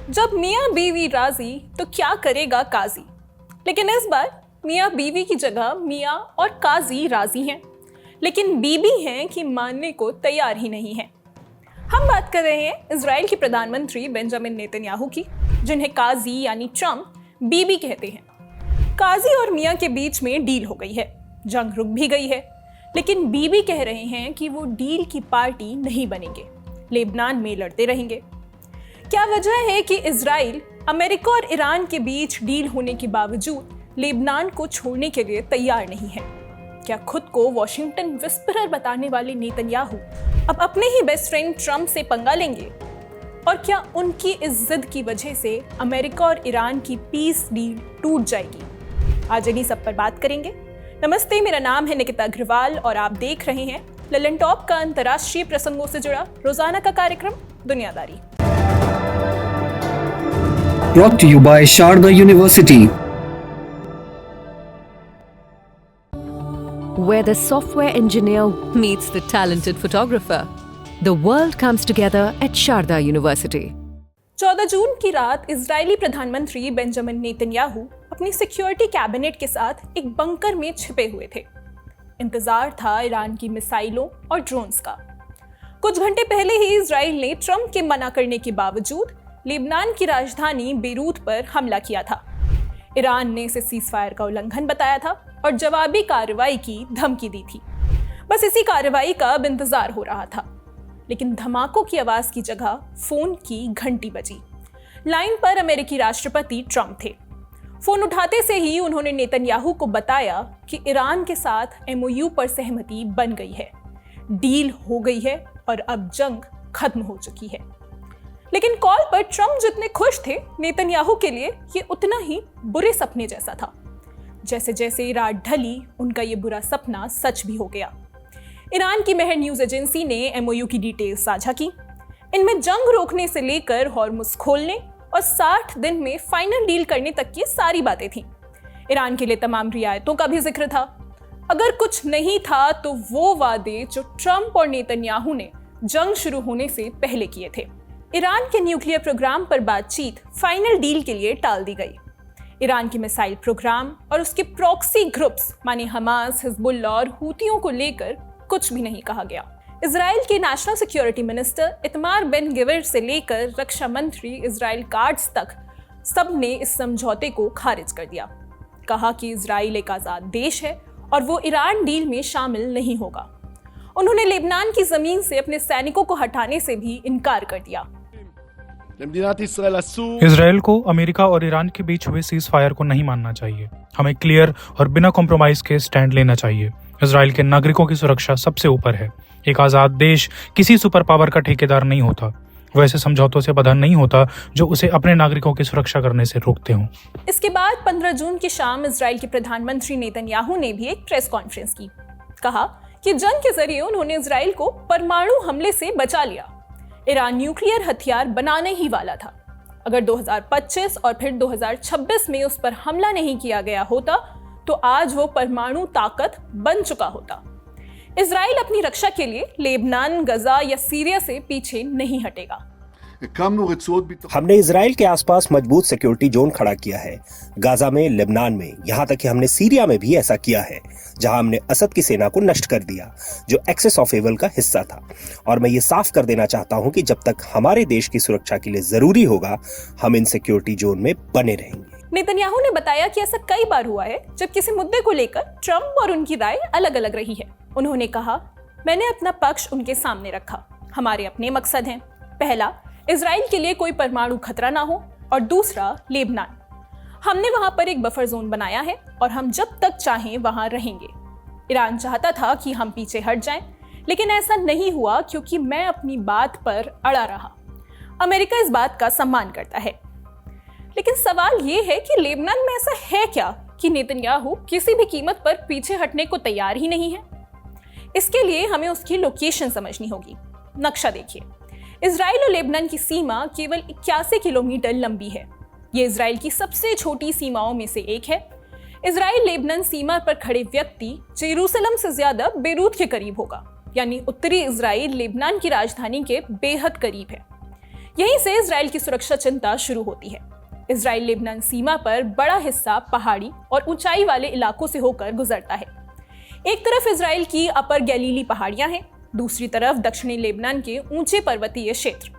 जब मियाँ बीवी राजी तो क्या करेगा काजी। लेकिन इस बार मियाँ बीवी की जगह मियाँ और काजी राजी हैं, लेकिन बीबी हैं कि मानने को तैयार ही नहीं है। हम बात कर रहे हैं इजराइल के प्रधानमंत्री बेंजामिन नेतन्याहू की, जिन्हें काजी यानी ट्रम्प बीबी कहते हैं। काजी और मियाँ के बीच में डील हो गई है, जंग रुक भी गई है, लेकिन बीबी कह रहे हैं कि वो डील की पार्टी नहीं बनेंगे, लेबनान में लड़ते रहेंगे। क्या वजह है कि इजराइल अमेरिका और ईरान के बीच डील होने के बावजूद लेबनान को छोड़ने के लिए तैयार नहीं है? क्या खुद को वॉशिंगटन विस्परर बताने वाले नेतन्याहू अब अपने ही बेस्ट फ्रेंड ट्रम्प से पंगा लेंगे? और क्या उनकी इस जिद की वजह से अमेरिका और ईरान की पीस डील टूट जाएगी? आज इन्हीं सब पर बात करेंगे। नमस्ते, मेरा नाम है निकिता अग्रवाल और आप देख रहे हैं ललन टॉप का अंतर्राष्ट्रीय प्रसंगों से जुड़ा रोजाना का कार्यक्रम दुनियादारी। Brought to you by Sharda University. Where the software engineer meets the talented photographer, the world comes together at Sharda University. 14 जून की रात इजरायली प्रधानमंत्री बेंजामिन नेतन्याहू अपनी सिक्योरिटी कैबिनेट के साथ एक बंकर में छिपे हुए थे। इंतजार था ईरान की मिसाइलों और ड्रोन्स का। कुछ घंटे पहले ही इजराइल ने ट्रम्प के मना करने के बावजूद लेबनान की राजधानी बेरूत पर हमला किया था। ईरान ने इसे सीज़फायर का उल्लंघन बताया था और जवाबी कार्रवाई की धमकी दी थी। बस इसी कार्रवाई का अब इंतजार हो रहा था, लेकिन धमाकों की आवाज की जगह फोन की घंटी बजी। लाइन पर अमेरिकी राष्ट्रपति ट्रम्प थे। फोन उठाते से ही उन्होंने नेतन्याहू को बताया कि ईरान के साथ MOU पर सहमति बन गई है, डील हो गई है और अब जंग खत्म हो चुकी है। लेकिन कॉल पर ट्रम्प जितने खुश थे, नेतन्याहू के लिए ये उतना ही बुरे सपने जैसा था। जैसे जैसे रात ढली, उनका ये बुरा सपना सच भी हो गया। ईरान की महर न्यूज एजेंसी ने MOU की डिटेल्स साझा की। इनमें जंग रोकने से लेकर हॉर्मुज खोलने और 60 दिन में फाइनल डील करने तक की सारी बातें थीं। ईरान के लिए तमाम रियायतों का भी जिक्र था। अगर कुछ नहीं था तो वो वादे जो ट्रम्प और नेतन्याहू ने जंग शुरू होने से पहले किए थे। ईरान के न्यूक्लियर प्रोग्राम पर बातचीत फाइनल डील के लिए टाल दी गई। ईरान के मिसाइल प्रोग्राम और उसके प्रॉक्सी ग्रुप्स माने हमास, हिजबुल्लाह और हूतियों को लेकर कुछ भी नहीं कहा गया। इजराइल के national security minister Itamar Ben Gvir से लेकर रक्षा मंत्री इजराइल काट्ज तक सब ने इस समझौते को खारिज कर दिया। कहा कि इजराइल एक आजाद देश है और वो ईरान डील में शामिल नहीं होगा। उन्होंने लेबनान की जमीन से अपने सैनिकों को हटाने से भी इनकार कर दिया। इजराइल को अमेरिका और ईरान के बीच हुए सीज फायर को नहीं मानना चाहिए। हमें क्लियर और बिना कॉम्प्रोमाइज के स्टैंड लेना चाहिए। इजराइल के नागरिकों की सुरक्षा सबसे ऊपर है। एक आजाद देश किसी सुपर पावर का ठेकेदार नहीं होता। वो ऐसे समझौतों से बंधा नहीं होता जो उसे अपने नागरिकों की सुरक्षा करने से रोकते हों। इसके बाद 15 जून की शाम इजराइल के प्रधानमंत्री नेतन्याहू ने भी एक प्रेस कॉन्फ्रेंस की। कहा कि जंग के जरिए उन्होंने इजराइल को परमाणु हमले से बचा लिया। ईरान न्यूक्लियर हथियार बनाने ही वाला था। अगर 2025 और फिर 2026 में उस पर हमला नहीं किया गया होता तो आज वो परमाणु ताकत बन चुका होता। इजराइल अपनी रक्षा के लिए लेबनान, गजा या सीरिया से पीछे नहीं हटेगा। हमने इजराइल के आसपास मजबूत सिक्योरिटी जोन खड़ा किया है, गाजा में, लेबनान में, यहाँ तक कि हमने सीरिया में भी ऐसा किया है, जहां हमने असद की सेना को नष्ट कर दिया जो एक्सेस ऑफ एवल का हिस्सा था। और मैं ये साफ कर देना चाहता हूं कि जब तक हमारे देश की सुरक्षा के लिए जरूरी होगा, हम इन सिक्योरिटी जोन में बने रहेंगे। नेतन्याहू ने बताया कि ऐसा कई बार हुआ है जब किसी मुद्दे को लेकर ट्रम्प और उनकी राय अलग अलग रही है। उन्होंने कहा, मैंने अपना पक्ष उनके सामने रखा। हमारे अपने मकसद हैं। पहला, इजराइल के लिए कोई परमाणु खतरा ना हो, और दूसरा, लेबनान। हमने वहां पर एक बफर जोन बनाया है और हम जब तक चाहें वहां रहेंगे। ईरान चाहता था कि हम पीछे हट जाएं, लेकिन ऐसा नहीं हुआ क्योंकि मैं अपनी बात पर अड़ा रहा। अमेरिका इस बात का सम्मान करता है। लेकिन सवाल ये है कि लेबनान में ऐसा है क्या कि नेतन्याहू किसी भी कीमत पर पीछे हटने को तैयार ही नहीं है? इसके लिए हमें उसकी लोकेशन समझनी होगी। नक्शा देखिए। इजराइल और लेबनान की सीमा केवल 81 किलोमीटर लंबी है। ये इजराइल की सबसे छोटी सीमाओं में से एक है। इजराइल लेबनान सीमा पर खड़े व्यक्ति जेरूसलम से ज्यादा बेरूत के करीब होगा, यानी उत्तरी इजराइल लेबनान की राजधानी के बेहद करीब है। यहीं से इजराइल की सुरक्षा चिंता शुरू होती है। इजराइल लेबनान सीमा पर बड़ा हिस्सा पहाड़ी और ऊंचाई वाले इलाकों से होकर गुजरता है। एक तरफ इजराइल की अपर गलीली पहाड़ियां हैं, दूसरी तरफ दक्षिणी लेबनान के ऊंचे पर्वतीय क्षेत्र।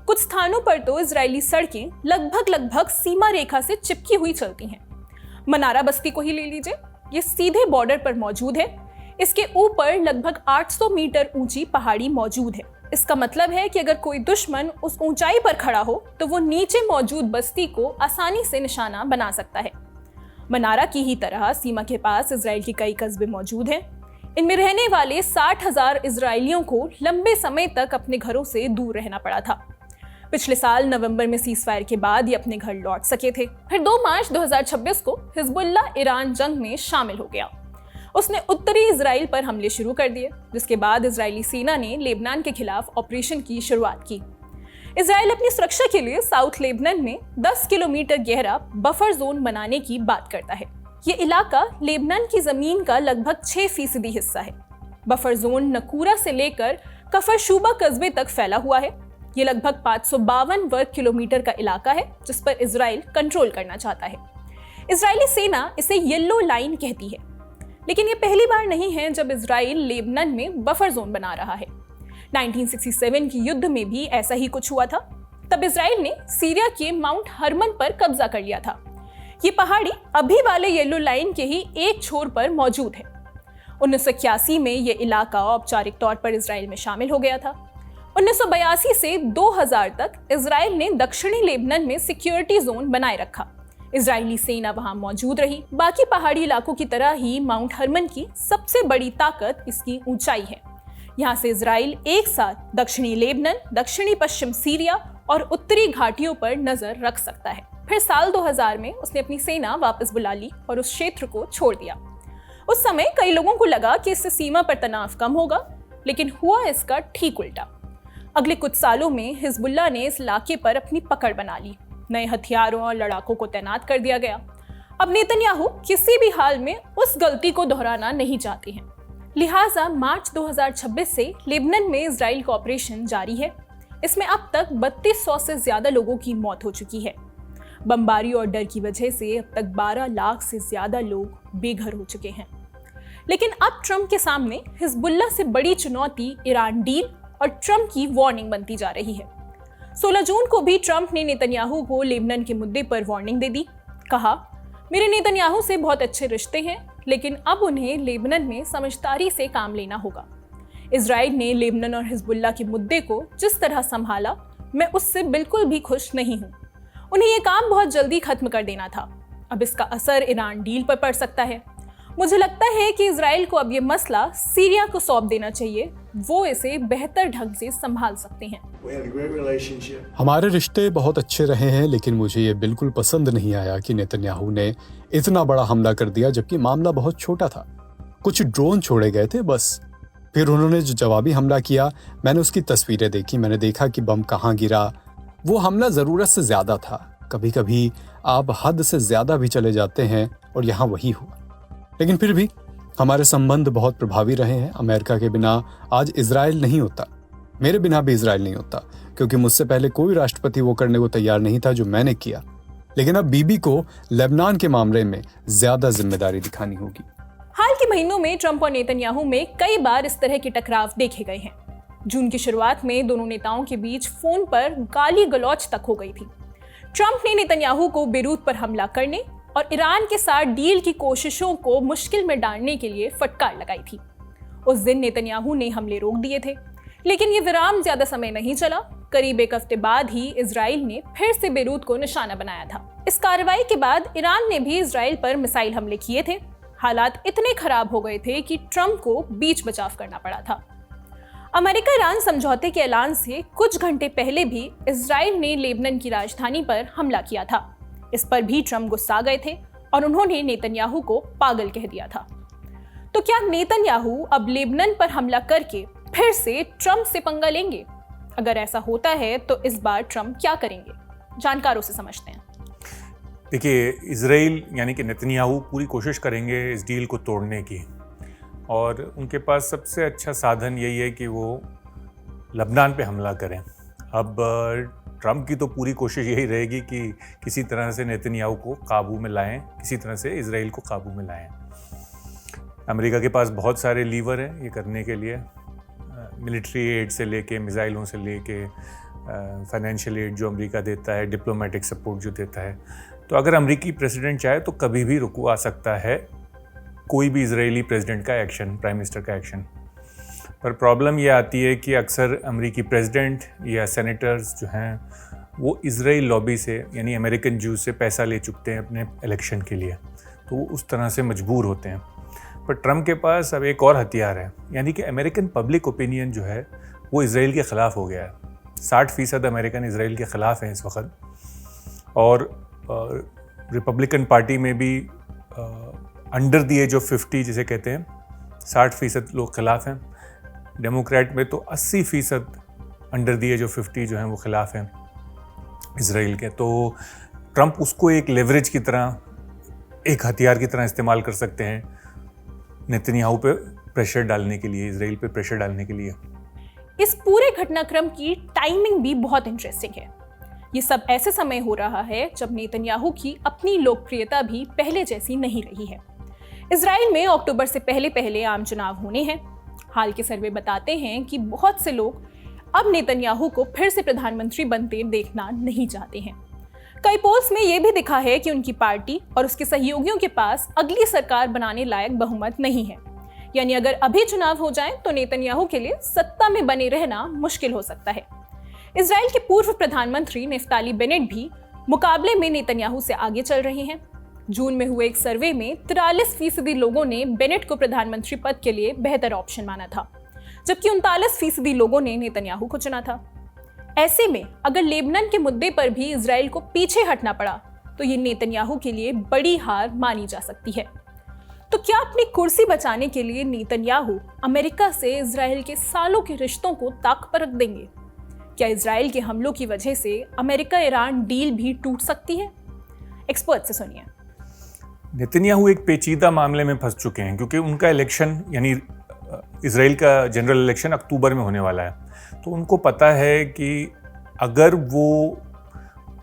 कुछ स्थानों पर तो इजरायली सड़कें लगभग सीमा रेखा से चिपकी हुई चलती हैं। मनारा बस्ती को ही ले लीजिए, ये सीधे बॉर्डर पर मौजूद है। इसके ऊपर लगभग 800 मीटर ऊंची पहाड़ी मौजूद है। इसका मतलब है कि अगर कोई दुश्मन उस ऊंचाई पर खड़ा हो तो वो नीचे मौजूद बस्ती को आसानी से निशाना बना सकता है। मनारा की ही तरह सीमा के पास इजराइल के कई कस्बे मौजूद हैं। इनमें रहने वाले 60,000 इजरायलियों को लंबे समय तक अपने घरों से दूर रहना पड़ा था। पिछले साल नवंबर में सीजफायर के बाद ये अपने घर लौट सके थे। फिर 2 मार्च 2026 को हिजबुल्ला ईरान जंग में शामिल हो गया। उसने उत्तरी इजराइल पर हमले शुरू कर दिए, जिसके बाद इजरायली सेना ने लेबनान के खिलाफ ऑपरेशन की शुरुआत की। इजराइल अपनी सुरक्षा के लिए साउथ लेबनान में 10 किलोमीटर गहरा बफर जोन बनाने की बात करता है। ये इलाका लेबनान की जमीन का लगभग 6% हिस्सा है। बफर जोन नकूरा से लेकर कफर शूबा कस्बे तक फैला हुआ है। ये लगभग 552 वर्ग किलोमीटर का इलाका है जिस पर इजराइल कंट्रोल करना चाहता है। इजरायली सेना इसे येलो लाइन कहती है। लेकिन ये पहली बार नहीं है जब इजराइल लेबनान में बफर जोन बना रहा है। 1967 की युद्ध में भी ऐसा ही कुछ हुआ था। तब इजराइल ने सीरिया के माउंट हरमन पर कब्जा कर लिया था। ये पहाड़ी अभी वाले येलो लाइन के ही एक छोर पर मौजूद है। 1981 में ये इलाका औपचारिक तौर पर इजराइल में शामिल हो गया था। 1982 से 2000 तक इजराइल ने दक्षिणी लेबनान में सिक्योरिटी जोन बनाए रखा। इजरायली सेना वहां मौजूद रही। बाकी पहाड़ी इलाकों की तरह ही माउंट हरमन की सबसे बड़ी ताकत इसकी ऊंचाई है। यहाँ से इजराइल एक साथ दक्षिणी लेबनान, दक्षिणी पश्चिम सीरिया और उत्तरी घाटियों पर नजर रख सकता है। फिर साल 2000 में उसने अपनी सेना वापस बुला ली और उस क्षेत्र को छोड़ दिया। उस समय कई लोगों को लगा कि इससे सीमा पर तनाव कम होगा, लेकिन हुआ इसका ठीक उल्टा। अगले कुछ सालों में हिजबुल्ला ने इस इलाके पर अपनी पकड़ बना ली। नए हथियारों और लड़ाकों को तैनात कर दिया गया। अब नेतन्याहू किसी भी हाल में उस गलती को दोहराना नहीं चाहते हैं। लिहाजा मार्च 2026 से लेबनान में इजराइल का ऑपरेशन जारी है। इसमें अब तक 3200 से ज्यादा लोगों की मौत हो चुकी है। बमबारी और डर की वजह से अब तक 12 लाख से ज्यादा लोग बेघर हो चुके हैं। लेकिन अब ट्रंप के सामने हिजबुल्ला से बड़ी चुनौती ईरान डील और ट्रंप की वार्निंग बनती जा रही है। 16 जून को भी ट्रंप ने नेतन्याहू को लेबनान के मुद्दे पर वार्निंग दे दी। कहा, मेरे नेतन्याहू से बहुत अच्छे रिश्ते हैं, लेकिन अब उन्हें लेबनान में समझदारी से काम लेना होगा। इजराइल ने लेबनान और हिजबुल्ला के मुद्दे को जिस तरह संभाला, मैं उससे बिल्कुल भी खुश नहीं हूँ। उन्हें ये काम बहुत जल्दी खत्म कर देना था। अब इसका असर ईरान डील पर पड़ सकता है। मुझे लगता है कि इजराइल को अब ये मसला सीरिया को सौंप देना चाहिए। वो इसे बेहतर ढंग से संभाल सकते हैं। हमारे रिश्ते बहुत अच्छे रहे हैं, लेकिन मुझे ये बिल्कुल पसंद नहीं आया कि नेतन्याहू ने इतना बड़ा हमला कर दिया जबकि मामला बहुत छोटा था। कुछ ड्रोन छोड़े गए थे बस। फिर उन्होंने जो जवाबी हमला किया, मैंने उसकी तस्वीरें देखी। मैंने देखा कि बम कहाँ गिरा। वो हमला जरूरत से ज्यादा था। कभी कभी आप हद से ज्यादा भी चले जाते हैं और यहाँ वही हुआ। लेकिन फिर भी हमारे संबंध बहुत प्रभावी रहे हैं। अमेरिका के बिना आज इजराइल नहीं होता, मेरे बिना भी इजराइल नहीं होता, क्योंकि मुझसे पहले कोई राष्ट्रपति वो करने को तैयार नहीं था जो मैंने किया। लेकिन अब बीबी को लेबनान के मामले में ज्यादा जिम्मेदारी दिखानी होगी। हाल के महीनों में ट्रंप और नेतन्याहू में कई बार इस तरह के टकराव देखे गए हैं। जून की शुरुआत में दोनों नेताओं के बीच फोन पर गाली गलौज तक हो गई थी। ट्रंप ने नेतन्याहू को बेरूत पर हमला करने और ईरान के साथ डील की कोशिशों को मुश्किल में डालने के लिए फटकार लगाई थी। उस दिन नेतन्याहू ने हमले रोक दिए थे, लेकिन ये विराम ज्यादा समय नहीं चला। करीब एक हफ्ते बाद ही इजराइल ने फिर से बेरूत को निशाना बनाया था। इस कार्रवाई के बाद ईरान ने भी इजराइल पर मिसाइल हमले किए थे। हालात इतने खराब हो गए थे कि ट्रंप को बीच बचाव करना पड़ा था। अमेरिका ईरान समझौते के ऐलान से कुछ घंटे पहले भी इजराइल ने लेबनान की राजधानी पर हमला किया था। इस पर भी ट्रंप गुस्सा गए थे और उन्होंने नेतन्याहू को पागल कह दिया था। तो क्या नेतन्याहू अब लेबनान पर हमला करके फिर से ट्रंप से पंगा लेंगे? अगर ऐसा होता है तो इस बार ट्रंप क्या करेंगे? जानकारों से समझते हैं। देखिए, इजराइल यानी कि नेतन्याहू पूरी कोशिश करेंगे इस डील को तोड़ने की, और उनके पास सबसे अच्छा साधन यही है कि वो लबनान पे हमला करें। अब ट्रम्प की तो पूरी कोशिश यही रहेगी कि किसी तरह से नेतन्याहू को काबू में लाएं, किसी तरह से इजराइल को काबू में लाएं। अमेरिका के पास बहुत सारे लीवर हैं ये करने के लिए, मिलिट्री एड से लेके, मिसाइलों से लेके, फाइनेंशियल एड जो अमेरिका देता है, डिप्लोमेटिक सपोर्ट जो देता है। तो अगर अमेरिकी प्रेसिडेंट चाहे तो कभी भी रुकवा सकता है कोई भी इजरायली प्रेसिडेंट का एक्शन, प्राइम मिनिस्टर का एक्शन। पर प्रॉब्लम ये आती है कि अक्सर अमेरिकी प्रेसिडेंट या सेनेटर्स जो हैं वो इजराइल लॉबी से, यानी अमेरिकन ज्यूज से पैसा ले चुकते हैं अपने इलेक्शन के लिए, तो वो उस तरह से मजबूर होते हैं। पर ट्रम्प के पास अब एक और हथियार है, यानी कि अमेरिकन पब्लिक ओपिनियन जो है वो इजराइल के ख़िलाफ़ हो गया है। 60% अमेरिकन इजराइल के ख़िलाफ़ हैं इस वक्त, और रिपब्लिकन पार्टी में भी अंडर द एज ऑफ 50 जिसे कहते हैं 60% लोग खिलाफ हैं। डेमोक्रेट में तो 80% अंडर द एज ऑफ 50 जो हैं वो खिलाफ हैं इजराइल के। तो ट्रम्प उसको एक लेवरेज की तरह, एक हथियार की तरह इस्तेमाल कर सकते हैं नेतन्याहू पे प्रेशर डालने के लिए, इजराइल पे प्रेशर डालने के लिए। इस पूरे घटनाक्रम की टाइमिंग भी बहुत इंटरेस्टिंग है। ये सब ऐसे समय हो रहा है जब नेतन्याहू की अपनी लोकप्रियता भी पहले जैसी नहीं रही है। इजराइल में अक्टूबर से पहले आम चुनाव होने हैं। हाल के सर्वे बताते हैं कि बहुत से लोग अब नेतन्याहू को फिर से प्रधानमंत्री बनते देखना नहीं चाहते हैं। कई पोल्स में यह भी दिखा है कि उनकी पार्टी और उसके सहयोगियों के पास अगली सरकार बनाने लायक बहुमत नहीं है। यानी अगर अभी चुनाव हो जाएं तो नेतन्याहू के लिए सत्ता में बने रहना मुश्किल हो सकता है। इजराइल के पूर्व प्रधानमंत्री नेफ्ताली बेनेट भी मुकाबले में नेतन्याहू से आगे चल रहे हैं। जून में हुए एक सर्वे में 43% लोगों ने बेनेट को प्रधानमंत्री पद के लिए बेहतर ऑप्शन माना था, जबकि 39% लोगों ने नेतन्याहू को चुना था। ऐसे में अगर लेबनान के मुद्दे पर भी इजराइल को पीछे हटना पड़ा तो ये नेतन्याहू के लिए बड़ी हार मानी जा सकती है। तो क्या अपनी कुर्सी बचाने के लिए नेतन्याहू अमेरिका से इजराइल के सालों के रिश्तों को ताक पर रख देंगे? क्या इजराइल के हमलों की वजह से अमेरिका ईरान डील भी टूट सकती है? एक्सपर्ट से सुनिए। नेतन्याहू एक पेचीदा मामले में फंस चुके हैं, क्योंकि उनका इलेक्शन, यानी इजराइल का जनरल इलेक्शन अक्टूबर में होने वाला है। तो उनको पता है कि अगर वो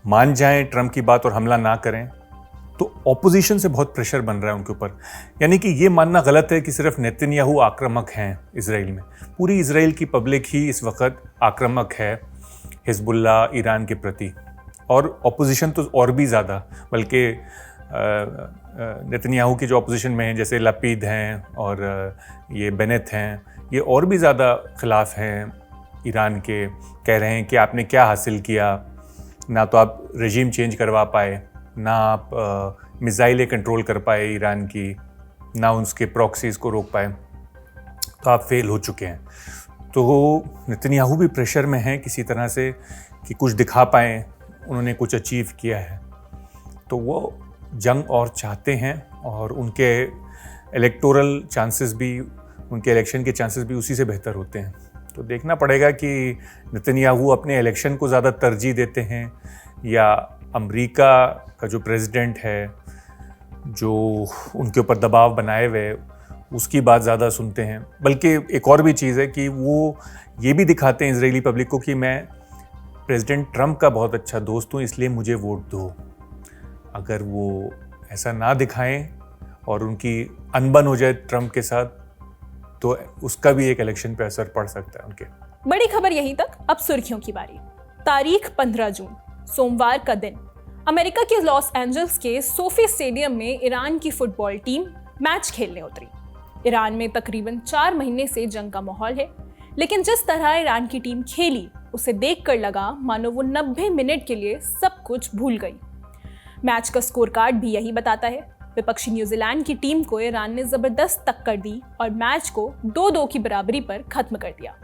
मान जाएं ट्रम्प की बात और हमला ना करें तो ऑपोजिशन से बहुत प्रेशर बन रहा है उनके ऊपर। यानी कि ये मानना गलत है कि सिर्फ नेतन्याहू आक्रामक हैं इजराइल में। पूरी इजराइल की पब्लिक ही इस वक्त आक्रामक है हिजबुल्लाह, ईरान के प्रति, और ऑपोजिशन तो और भी ज़्यादा। बल्कि नेतन्याहू की जो ऑपोजिशन में हैं, जैसे लपीद हैं और ये बेनेट हैं, ये और भी ज़्यादा खिलाफ हैं ईरान के। कह रहे हैं कि आपने क्या हासिल किया, ना तो आप रजीम चेंज करवा पाए, ना आप मिसाइलें कंट्रोल कर पाए ईरान की, ना उसके प्रॉक्सीज़ को रोक पाए, तो आप फेल हो चुके हैं। तो नेतन्याहू भी प्रेशर में हैं किसी तरह से कि कुछ दिखा पाएँ उन्होंने कुछ अचीव किया है। तो वो जंग और चाहते हैं, और उनके इलेक्टोरल चांसेस भी, उनके इलेक्शन के चांसेस भी उसी से बेहतर होते हैं। तो देखना पड़ेगा कि नेतन्याहू अपने इलेक्शन को ज़्यादा तरजीह देते हैं या अमेरिका का जो प्रेसिडेंट है, जो उनके ऊपर दबाव बनाए हुए, उसकी बात ज़्यादा सुनते हैं। बल्कि एक और भी चीज़ है कि वो ये भी दिखाते हैं इजरायली पब्लिक को कि मैं प्रेसिडेंट ट्रम्प का बहुत अच्छा दोस्त हूँ, इसलिए मुझे वोट दो। अगर वो ऐसा ना दिखाएं और उनकी अनबन हो जाए ट्रम्प के साथ, तो उसका भी एक इलेक्शन पे असर पड़ सकता है उनके। बड़ी खबर यहीं तक, अब सुर्खियों की बारी। तारीख 15 जून, सोमवार का दिन, अमेरिका के लॉस एंजल्स के सोफी स्टेडियम में ईरान की फुटबॉल टीम मैच खेलने उतरी। ईरान में तकरीबन 4 महीने से जंग का माहौल है, लेकिन जिस तरह ईरान की टीम खेली उसे देखकर लगा मानो वो 90 मिनट के लिए सब कुछ भूल गई। मैच का स्कोर कार्ड भी यही बताता है। विपक्षी न्यूजीलैंड की टीम को ईरान ने जबरदस्त टक्कर दी और मैच को 2-2 की बराबरी पर खत्म कर दिया।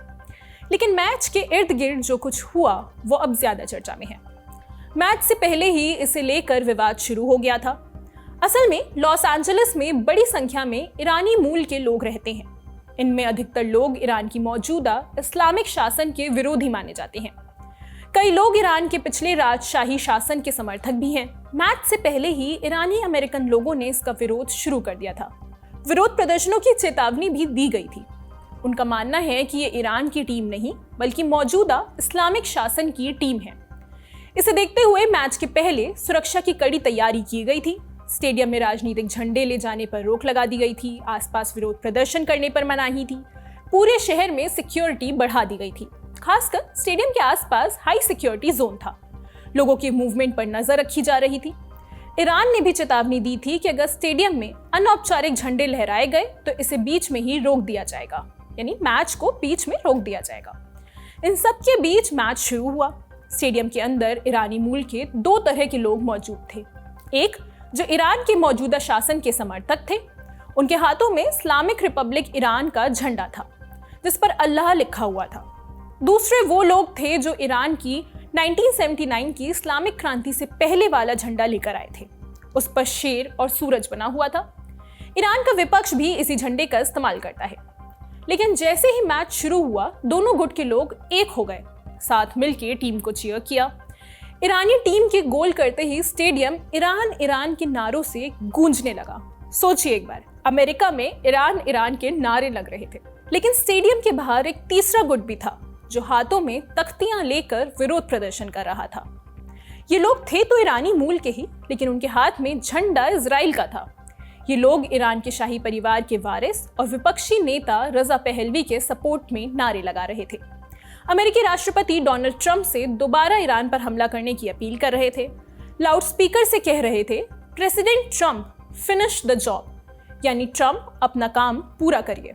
लेकिन मैच के इर्द गिर्द जो कुछ हुआ वो अब ज्यादा चर्चा में है। मैच से पहले ही इसे लेकर विवाद शुरू हो गया था। असल में लॉस एंजलिस में बड़ी संख्या में ईरानी मूल के लोग रहते हैं। इनमें अधिकतर लोग ईरान की मौजूदा इस्लामिक शासन के विरोधी माने जाते हैं। कई लोग ईरान के पिछले राजशाही शासन के समर्थक भी हैं। मैच से पहले ही ईरानी अमेरिकन लोगों ने इसका विरोध शुरू कर दिया था। विरोध प्रदर्शनों की चेतावनी भी दी गई थी। उनका मानना है कि ये ईरान की टीम नहीं बल्कि मौजूदा इस्लामिक शासन की टीम है। इसे देखते हुए मैच के पहले सुरक्षा की कड़ी तैयारी की गई थी। स्टेडियम में राजनीतिक झंडे ले जाने पर रोक लगा दी गई थी, आसपास विरोध प्रदर्शन करने पर मनाही थी। पूरे शहर में सिक्योरिटी बढ़ा दी गई थी। खासकर स्टेडियम के आसपास हाई सिक्योरिटी जोन था। लोगों के मूवमेंट पर नजर रखी जा रही थी। ईरान ने भी चेतावनी दी थी कि अगर स्टेडियम में अनौपचारिक झंडे लहराए गए तो इसे बीच में ही रोक दिया जाएगा, यानी मैच को बीच में रोक दिया जाएगा। इन सब के बीच मैच शुरू हुआ। स्टेडियम के अंदर ईरानी मूल के 2 तरह के लोग मौजूद थे। एक जो ईरान के मौजूदा शासन के समर्थक थे, उनके हाथों में इस्लामिक रिपब्लिक ईरान का झंडा था जिस पर अल्लाह लिखा हुआ था। दूसरे वो लोग थे जो ईरान की 1979 की इस्लामिक क्रांति से पहले वाला झंडा लेकर आए थे। उस पर शेर और सूरज बना हुआ था। ईरान का विपक्ष भी इसी झंडे का इस्तेमाल करता है। लेकिन जैसे ही मैच शुरू हुआ, दोनों गुट के लोग एक हो गए, साथ मिलकर टीम को चीयर किया। ईरानी टीम के गोल करते ही स्टेडियम ईरान ईरान के नारों से गूंजने लगा। सोचिए एक बार, अमेरिका में ईरान ईरान के नारे लग रहे थे, लेकिन स्टेडियम के बाहर एक तीसरा गुट भी था जो हाथों में तख्तियां लेकर विरोध प्रदर्शन कर रहा था। ये लोग थे तो ईरानी मूल के ही, लेकिन उनके हाथ में झंडा इजराइल का था। ये लोग ईरान के शाही परिवार के वारिस और विपक्षी नेता रजा पहलवी के सपोर्ट में नारे लगा रहे थे। अमेरिकी राष्ट्रपति डोनाल्ड ट्रंप से दोबारा ईरान पर हमला करने की अपील कर रहे थे। लाउडस्पीकर से कह रहे थे, president Trump finish the job, यानी ट्रंप अपना काम पूरा करिए।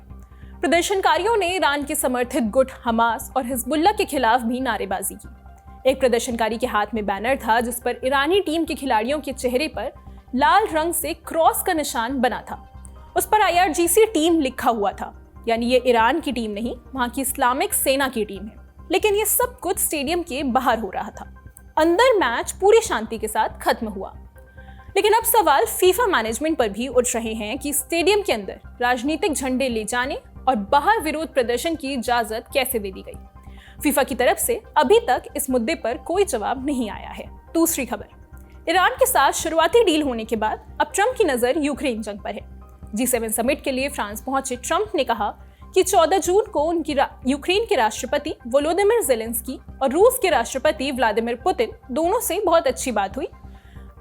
प्रदर्शनकारियों ने ईरान के समर्थित गुट हमास और हिजबुल्लाह के खिलाफ भी नारेबाजी की। एक प्रदर्शनकारी के हाथ में बैनर था जिस पर ईरानी टीम के खिलाड़ियों के चेहरे पर लाल रंग से क्रॉस का निशान बना था। उस पर IRGC टीम लिखा हुआ था, यानी ये ईरान की टीम नहीं, वहां की इस्लामिक सेना की टीम है। लेकिन ये सब कुछ स्टेडियम के बाहर हो रहा था। अंदर मैच पूरी शांति के साथ खत्म हुआ। लेकिन अब सवाल फीफा मैनेजमेंट पर भी उठ रहे हैं कि स्टेडियम के अंदर राजनीतिक झंडे ले जाने और बाहर विरोध प्रदर्शन की इजाजत कैसे दे दी गई। फीफा की तरफ से अभी तक इस मुद्दे पर कोई जवाब नहीं आया है। दूसरी खबर, ईरान के साथ शुरुआती डील होने के बाद अब ट्रंप की नजर यूक्रेन जंग पर है। G7 समिट के लिए फ्रांस पहुंचे ट्रंप ने कहा कि 14 जून को उनकी यूक्रेन के राष्ट्रपति वोलोदिमिर ज़ेलेंस्की और रूस के राष्ट्रपति व्लादिमीर पुतिन दोनों से बहुत अच्छी बात हुई।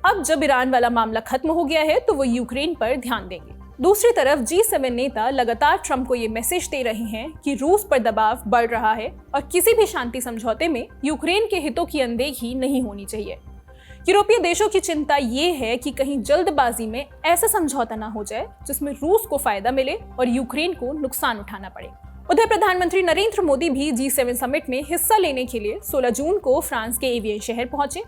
अब जब ईरान वाला मामला खत्म हो गया है तो वो यूक्रेन पर ध्यान देंगे। दूसरी तरफ G7 नेता लगातार ट्रंप को ये मैसेज दे रहे हैं कि रूस पर दबाव बढ़ रहा है और किसी भी शांति समझौते में यूक्रेन के हितों की अनदेखी नहीं होनी चाहिए। यूरोपीय देशों की चिंता ये है कि कहीं जल्दबाजी में ऐसा समझौता ना हो जाए जिसमें रूस को फायदा मिले और यूक्रेन को नुकसान उठाना पड़े। उधर प्रधानमंत्री नरेंद्र मोदी भी G7 समिट में हिस्सा लेने के लिए 16 जून को फ्रांस के एवियन शहर पहुंचे।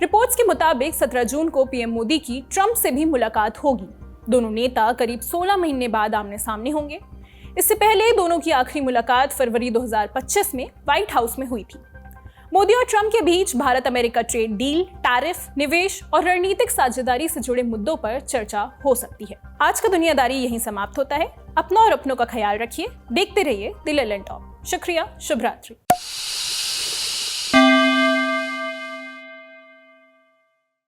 रिपोर्ट्स के मुताबिक 17 जून को पीएम मोदी की ट्रंप से भी मुलाकात होगी। दोनों नेता करीब 16 महीने बाद आमने सामने होंगे। इससे पहले दोनों की आखिरी मुलाकात फरवरी 2025 में व्हाइट हाउस में हुई थी। मोदी और ट्रंप के बीच Bharat America trade deal, tariff, निवेश और रणनीतिक साझेदारी से जुड़े मुद्दों पर चर्चा हो सकती है। आज का दुनियादारी यहीं समाप्त होता है। अपना और अपनों का ख्याल रखिए। देखते रहिए द लेलन टॉप। शुक्रिया, शुभ रात्रि।